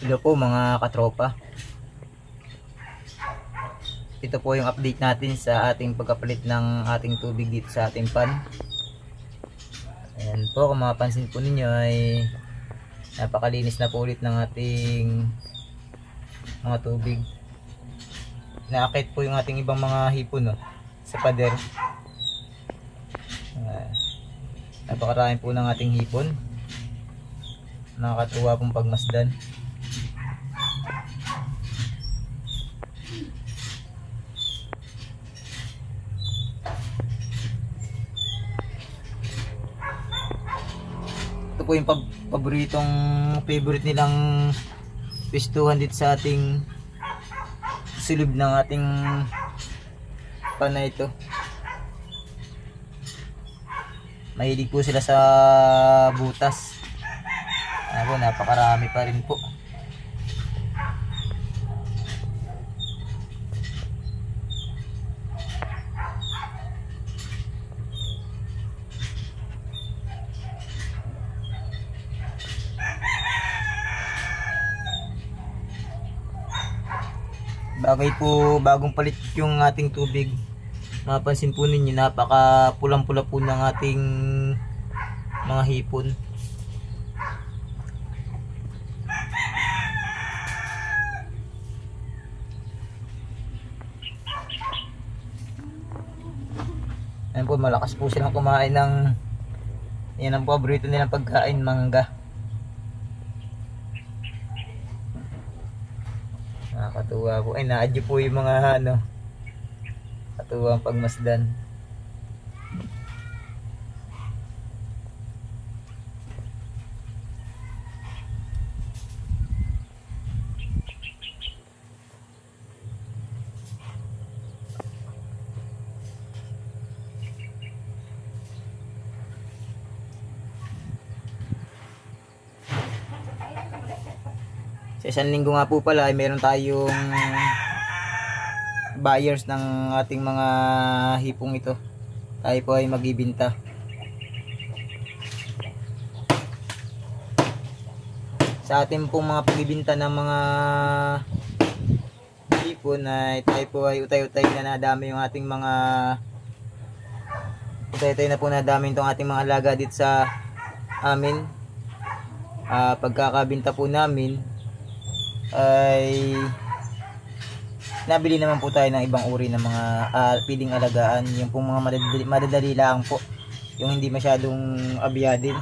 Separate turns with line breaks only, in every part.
Hello po mga katropa. Ito po yung update natin sa ating pagkapalit ng ating tubig dito sa ating pan. Ayan po, kung mapapansin po ninyo ay napakalinis na po ulit ng ating mga tubig. Naakit po yung ating ibang mga hipon sa pader. Napakarami po ng ating hipon. Nakakatuwa pong pagmasdan. Ito po yung favorite nilang pistuhan dito sa ating silib ng ating panay ito. Mahilig po sila sa butas. Ako, napakarami pa rin po. Bagong palit yung ating tubig. Mapapansin po ninyo, napaka pulang-pula po ng ating mga hipon. Ayan po, malakas po silang kumain ng, yan ang paborito nilang pagkain, mangga. Nakakatuwa po. Ay, naadyo po yung mga katuwang pagmasdan. Sa isang linggo nga po pala ay meron tayong buyers ng ating mga hipong ito. Tayo po ay magbibenta. Sa ating pong mga pagbibenta ng mga hipon ay tayo po ay utay-utay na nadami yung ating mga utay-utay na po nadami itong ating mga alaga dito sa amin. Pagkakabinta po namin ay nabili naman po tayo ng ibang uri ng mga piling alagaan, yung pong mga madadali lang po, yung hindi masyadong abyadin,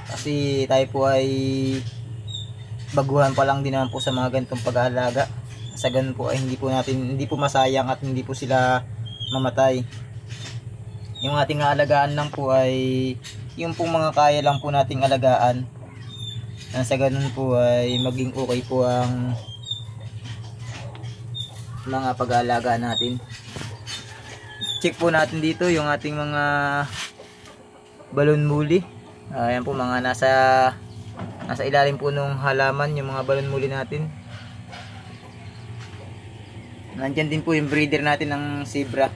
kasi tayo po ay baguhan pa lang din naman po sa mga ganitong pag-aalaga. Sa ganun po ay hindi po masayang at hindi po sila mamatay. Yung ating alagaan lang po ay yung pong mga kaya lang po nating alagaan. Sa ganun po ay maging okay po ang mga pag-aalaga natin. Check po natin dito yung ating mga balon muli. Ayan po, mga nasa ilalim po ng halaman yung mga balon muli natin. Nandiyan din po yung breeder natin ng zebra.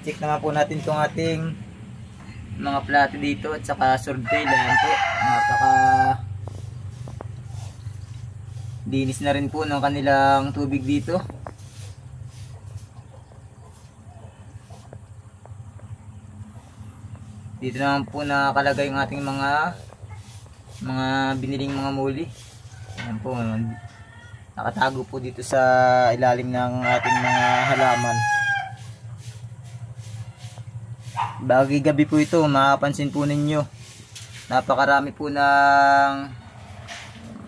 Check naman po natin itong ating mga plato dito at saka swordtail. Ayan po, napaka linis na rin po ng kanilang tubig dito. Dito naman po nakalagay yung ating mga biniling mga muli. Ayan po, nakatago po dito sa ilalim ng ating mga halaman. Bagay gabi po ito, makapansin po ninyo, napakarami po ng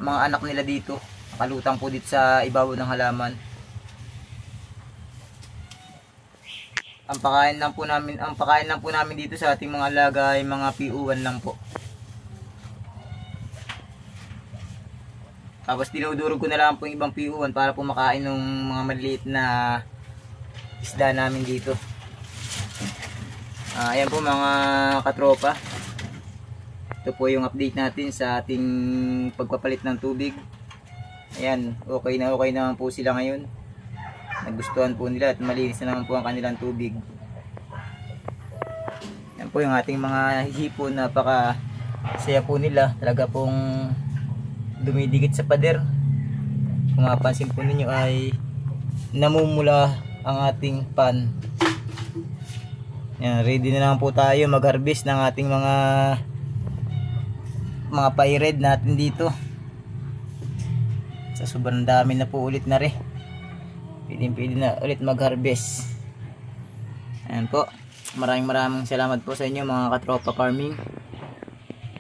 mga anak nila dito, nakalutang po dito sa ibabaw ng halaman. Ang pakain lang po namin dito sa ating mga alaga ay mga PU1 lang po. Tapos dinudurog ko na lang po yung ibang PU1 para po makain ng mga maliit na isda namin dito. Ayan po mga katropa, ito po yung update natin sa ating pagpapalit ng tubig. Ayan, okay naman po sila ngayon. Nagustuhan po nila at malinis na naman po ang kanilang tubig. Ayan po yung ating mga hipon, napaka saya po nila. Talaga pong dumidikit sa pader. Kung mapansin po ninyo ay namumula ang ating pan. Yan, ready na lang po tayo mag-harvest ng ating mga paired natin dito. Sa sobrang dami na po ulit na rin. Pwede na ulit mag-harvest. Ayan po. Maraming salamat po sa inyo mga katropa farming.